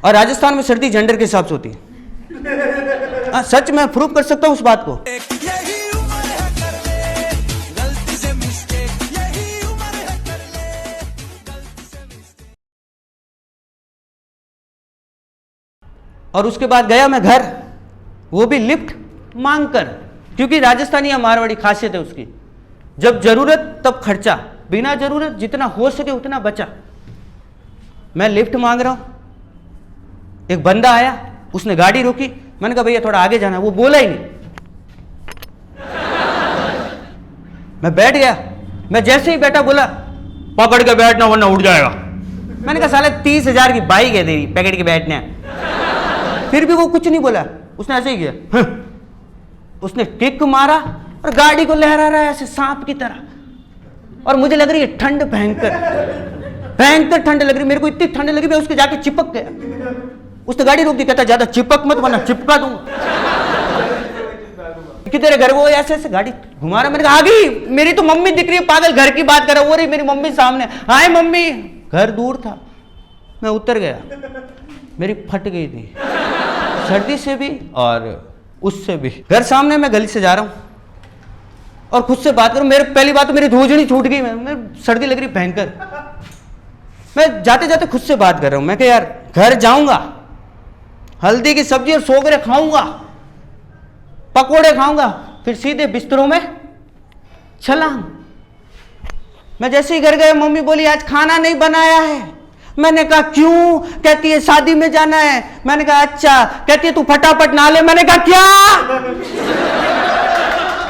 और राजस्थान में सर्दी जेंडर के हिसाब से होती है। हाँ, सच मैं प्रूव कर सकता हूँ उस बात को। और उसके बाद गया मैं घर, वो भी लिफ्ट मांगकर, क्योंकि राजस्थानी या मारवाड़ी खासियत है उसकी, जब जरूरत तब खर्चा, बिना जरूरत जितना हो सके उतना बचा। मैं लिफ्ट मांग रहा हूं, एक बंदा आया, उसने गाड़ी रोकी, मैंने कहा भैया थोड़ा आगे जाना है, वो बोला ही नहीं। मैं बैठ गया, मैं जैसे ही बैठा बोला पकड़ के बैठना वरना उड़ जाएगा। मैंने कहा साले 30,000 की बाइक है तेरी, पकड़ के बैठना है। फिर भी वो कुछ नहीं बोला, उसने ऐसे ही किया, उसने किक मारा और गाड़ी को लहरा रहा है ऐसे सांप की तरह। और मुझे लग रही है ठंड, भयंकर ठंड लग रही, मेरे को इतनी ठंड लगी मैं उसके जाके चिपक गया। उसने गाड़ी रोक दी, कहता ज्यादा चिपक मत वरना चिपका दूंगा कि तेरे घर वो ऐसे ऐसे गाड़ी घुमा रहा। मैंने कहा आ गई, मेरी तो मम्मी दिख रही है, पागल घर की बात कर रहा, वो रही मेरी मम्मी सामने। हाय मम्मी, घर दूर था, मैं उतर गया, मेरी फट गई थी सर्दी से भी और उससे भी। घर सामने, मैं गली से जा रहा हूं और खुद से बात करूं, मेरे पहली बात तो मेरी धूजनी छूट गई, मैं सर्दी लग रही भयंकर। मैं जाते जाते खुद से बात कर रहा हूं, मैं कि यार घर जाऊंगा, हल्दी की सब्जी और सोगरे खाऊंगा, पकोड़े खाऊंगा, फिर सीधे बिस्तरों में छलांग। मैं जैसे ही घर गया, मम्मी बोली आज खाना नहीं बनाया है। मैंने कहा क्यों? कहती है शादी में जाना है। मैंने कहा अच्छा। कहती है तू फटाफट नहा ले। मैंने कहा क्या?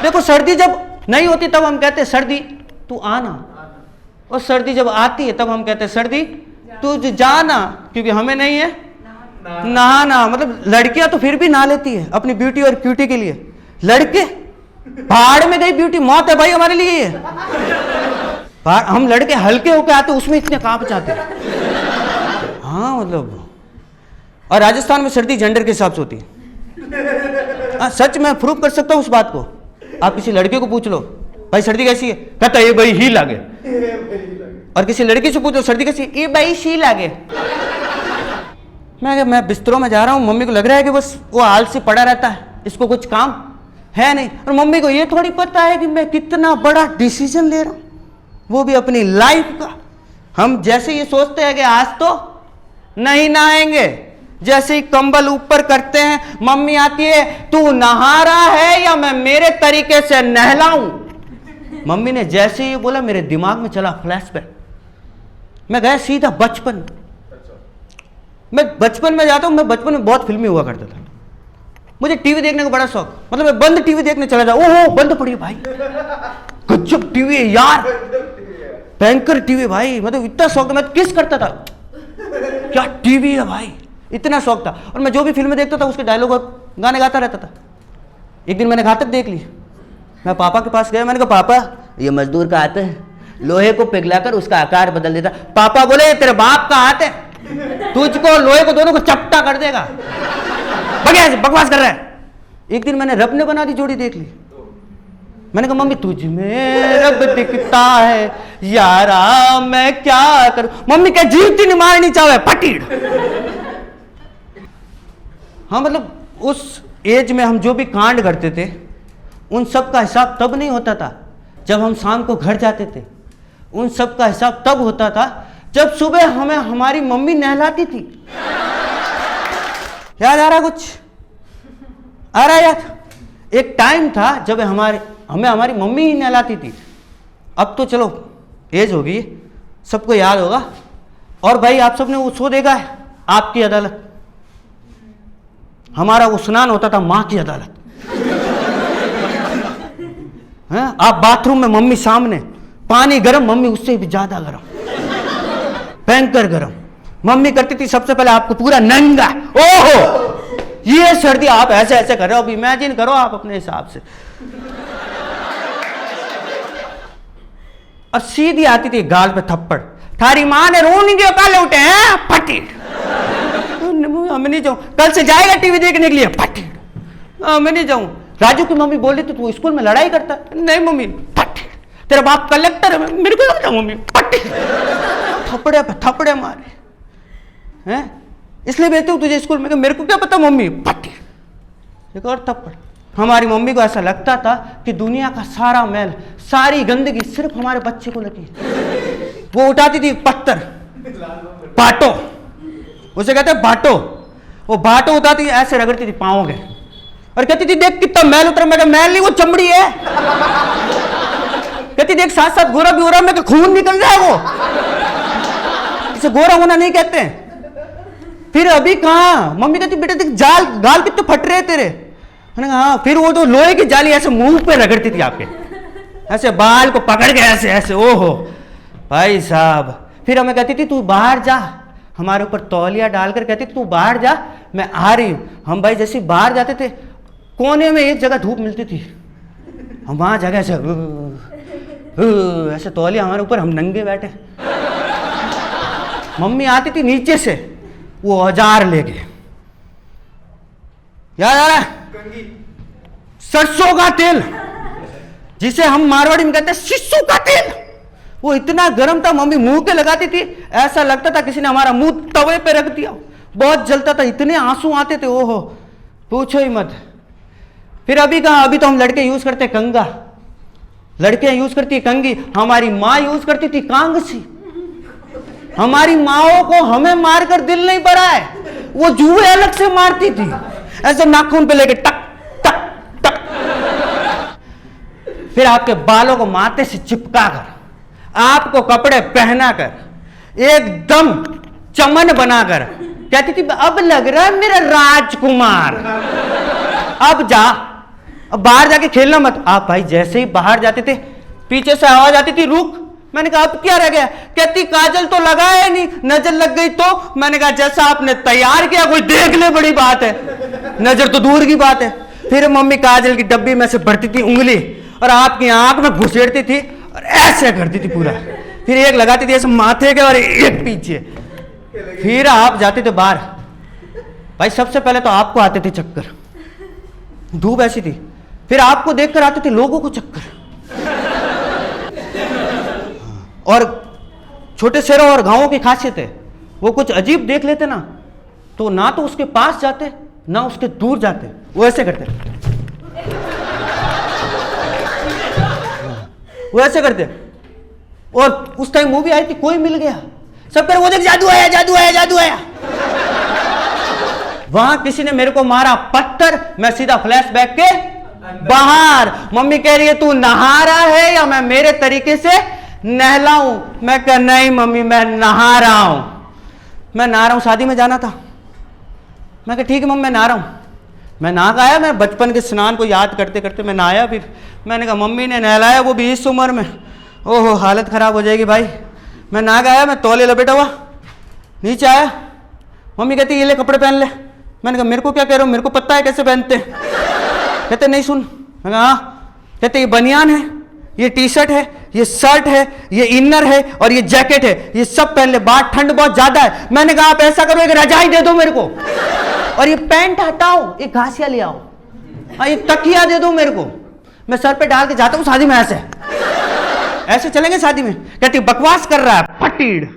देखो सर्दी जब नहीं होती तब हम कहते सर्दी तू आना, और सर्दी जब आती है तब हम कहते सर्दी तू जाना, क्योंकि हमें नहीं है नहाना। मतलब लड़कियां तो फिर भी नहा लेती है अपनी ब्यूटी और क्यूटी के लिए, लड़के पहाड़ में गई ब्यूटी मौत है भाई हमारे लिए ये। हम लड़के हल्के होके आते उसमें इतने कांप जाते। हाँ मतलब, और राजस्थान में सर्दी जेंडर के हिसाब से होती है। हाँ सच मैं प्रूव कर सकता हूँ उस बात को। आप किसी लड़के को पूछ लो भाई सर्दी कैसी है, कहता है ये भाई ही लागे। और किसी लड़की से पूछो सर्दी कैसी है, ये भाई शी लागे। मैं बिस्तरों में जा रहा हूँ, मम्मी को लग रहा है कि बस वो आलसी पड़ा रहता है, इसको कुछ काम है नहीं। और मम्मी को ये थोड़ी पता है कि मैं कितना बड़ा डिसीजन ले रहा हूँ, वो भी अपनी लाइफ का। हम जैसे ये सोचते हैं कि आज तो नहीं नहाएंगे, जैसे ही कंबल ऊपर करते हैं मम्मी आती है, तू नहा रहा है या मैं मेरे तरीके से नहलाऊं? मम्मी ने जैसे ही बोला मेरे दिमाग में चला फ्लैशबैक। मैं गया सीधा बचपन। मैं बचपन में जाता हूं, मैं बचपन में बहुत फिल्मी हुआ करता था, मुझे टीवी देखने का बड़ा शौक। मतलब मैं बंद टीवी देखने चला जाऊं, ओहो बंद पड़ी भाई, गजब टीवी है यार, भयंकर टीवी भाई। मतलब इतना शौक था, मैं किस करता था, क्या टीवी है भाई, इतना शौक था। और मैं जो भी फिल्में देखता था उसके डायलॉग और गाने गाता रहता था। एक दिन मैंने घातक देख ली, मैं पापा के पास गया, मैंने कहा पापा ये मजदूर का हाथ है, लोहे को पिघलाकर उसका आकार बदल देता। पापा बोले तेरे बाप का हाथ है, तुझको लोहे को दोनों को चपटा कर देगा, बकवास कर रहा है। एक दिन मैंने रब ने बना दी जोड़ी देख ली, मैंने कहा मम्मी तुझ में रब दिखता है यारा मैं क्या करूं। मम्मी क्या जीवती नहीं मारनी चाहे पटीड़। हाँ मतलब उस एज में हम जो भी कांड करते थे उन सब का हिसाब तब नहीं होता था जब हम शाम को घर जाते थे, उन सब का हिसाब तब होता था जब सुबह हमें हमारी मम्मी नहलाती थी। याद आ रहा कुछ? आ रहा याद? एक टाइम था जब हमें हमारी मम्मी ही नहलाती थी। अब तो चलो एज हो गई, सबको याद होगा। और भाई आप सबने वो शो देखा है आपकी अदालत? हमारा वो स्नान होता था मां की अदालत। हैं? आप बाथरूम में मम्मी सामने, पानी गर्म, मम्मी उससे भी ज्यादा गर्म, भयंकर गर्म। मम्मी करती थी सबसे पहले आपको पूरा नंगा। ओहो ये सर्दी, आप ऐसे ऐसे कर रहे हो, अब इमेजिन करो आप अपने हिसाब से। और सीधी आती थी गाल पे थप्पड़, थारी मां ने रोनी के काले उठे हैं फटी। मैं नहीं जाऊं, कल से जाएगा टीवी देखने के लिए फटी। मैं नहीं जाऊं। राजू की मम्मी बोल रही थी तू स्कूल में लड़ाई करता, नहीं मम्मी फटी, तेरा बाप कलेक्टर है, मेरे को मम्मी फटी। थप्पड़े पे थप्पड़े मारे हैं। इसलिए भेजते हो तुझे स्कूल में? मेरे को क्या पता मम्मी, पट्टी एक और थप्पड़। हमारी मम्मी को ऐसा लगता था कि दुनिया का सारा मैल, सारी गंदगी सिर्फ हमारे बच्चे को लगी। वो उठाती थी पत्थर, बाटो, उसे कहते हैं बाटो, वो बाटो उठाती थी, ऐसे रगड़ती थी पाँव के और कहती थी देख कितना मैल उतरा। मैं मैल नहीं, वो चमड़ी है। कहती देख साथ साथ गोरा भी हो रहा है। मैं खून निकल रहा है, वो इसे गोरा होना नहीं कहते हैं। फिर अभी कहा मम्मी कहती बेटा देख जाल गाल कितने फट रहे तेरे। मैंने कहा हाँ। फिर वो जो लोहे की जाली ऐसे मुंह पे रगड़ती थी आपके, ऐसे बाल को पकड़ के ऐसे ऐसे, ओहो भाई साहब। फिर हमें कहती थी तू बाहर जा, हमारे ऊपर तौलिया डालकर कहती थी तू बाहर जा, मैं आ रही हूं। हम भाई जैसे बाहर जाते थे, कोने में एक जगह धूप मिलती थी, हम वहां जगह ऐसे तौलिया हमारे ऊपर, हम नंगे बैठे। मम्मी आती थी नीचे से, वो औजार लेके, याद आ रहा है? सरसों का तेल, जिसे हम मारवाड़ी में कहते हैं शिशु का तेल। वो इतना गर्म था, मम्मी मुंह पे लगाती थी, ऐसा लगता था किसी ने हमारा मुंह तवे पे रख दिया। बहुत जलता था, इतने आंसू आते थे, ओहो पूछो ही मत। फिर अभी कहा, अभी तो हम लड़के यूज करते कंगा, लड़कियां यूज करती है कंगी, हमारी माँ यूज करती थी कांगसी। हमारी माओ को हमें मारकर दिल नहीं भरा है, वो जुए अलग से मारती थी, ऐसे नाखून पे लेके टक टक टक। फिर आपके बालों को माथे से चिपका कर, आपको कपड़े पहनाकर, एकदम चमन बनाकर कहती थी अब लग रहा है मेरा राजकुमार, अब जा, अब बाहर जाके खेलना मत। आप भाई जैसे ही बाहर जाते थे, पीछे से आवाज आती थी रुक। मैंने कहा अब क्या रह गया? कहती काजल तो लगाया नहीं, नजर लग गई तो। मैंने कहा जैसा आपने तैयार किया कोई देख ले बड़ी बात है, नजर तो दूर की बात है। फिर मम्मी काजल की डब्बी में से भरती थी उंगली और आपकी आंख में घुसेड़ती थी और ऐसे करती थी पूरा। फिर एक लगाती थी ऐसे माथे के और एक पीछे। फिर आप जाते थे बाहर, भाई सबसे पहले तो आपको आते थे चक्कर, धूप ऐसी थी। फिर आपको देखकर आते थे लोगों को चक्कर। और छोटे शहरों और गांवों की खासियत है, वो कुछ अजीब देख लेते ना तो ना तो उसके पास जाते ना उसके दूर जाते, वो ऐसे करते, वो ऐसे करते। और उस टाइम मूवी आई थी कोई मिल गया, सब कर वो देख जादू आया जादू आया जादू आया। वहां किसी ने मेरे को मारा पत्थर, मैं सीधा फ्लैशबैक के बाहर। मम्मी कह रही है तू नहा रहा है या मैं मेरे तरीके से नहलाऊं? मैं कह नहीं मम्मी मैं नहा रहा हूं, मैं नहा रहा हूं, शादी में जाना था। मैं कह ठीक है मम्मी मैं नहा रहा हूं। मैं नहा आया, मैं बचपन के स्नान को याद करते करते मैं नहाया। फिर मैंने कहा मम्मी ने नहलाया, वो भी इस उम्र में, ओहो हालत खराब हो जाएगी भाई। मैं नहा आया, मैं तौले लपेटा हुआ, नीचे आया, मम्मी कहती ये ले कपड़े पहन ले। मैंने कहा मेरे को क्या कह रहे हो, मेरे को पता है कैसे पहनते। कहते नहीं सुन। मैं कहा हाँ। कहते ये बनियान है, ये टी शर्ट है, ये शर्ट है, ये इनर है और ये जैकेट है, ये सब पहन ले, बाहर ठंड बहुत ज्यादा है। मैंने कहा आप ऐसा करो एक रजाई दे दो मेरे को, और ये पैंट हटाओ, एक घासिया ले आओ, और ये तकिया दे दो मेरे को, मैं सर पे डाल के जाता हूँ शादी में। ऐसे ऐसे चलेंगे शादी में? कहती बकवास कर रहा है फटीड।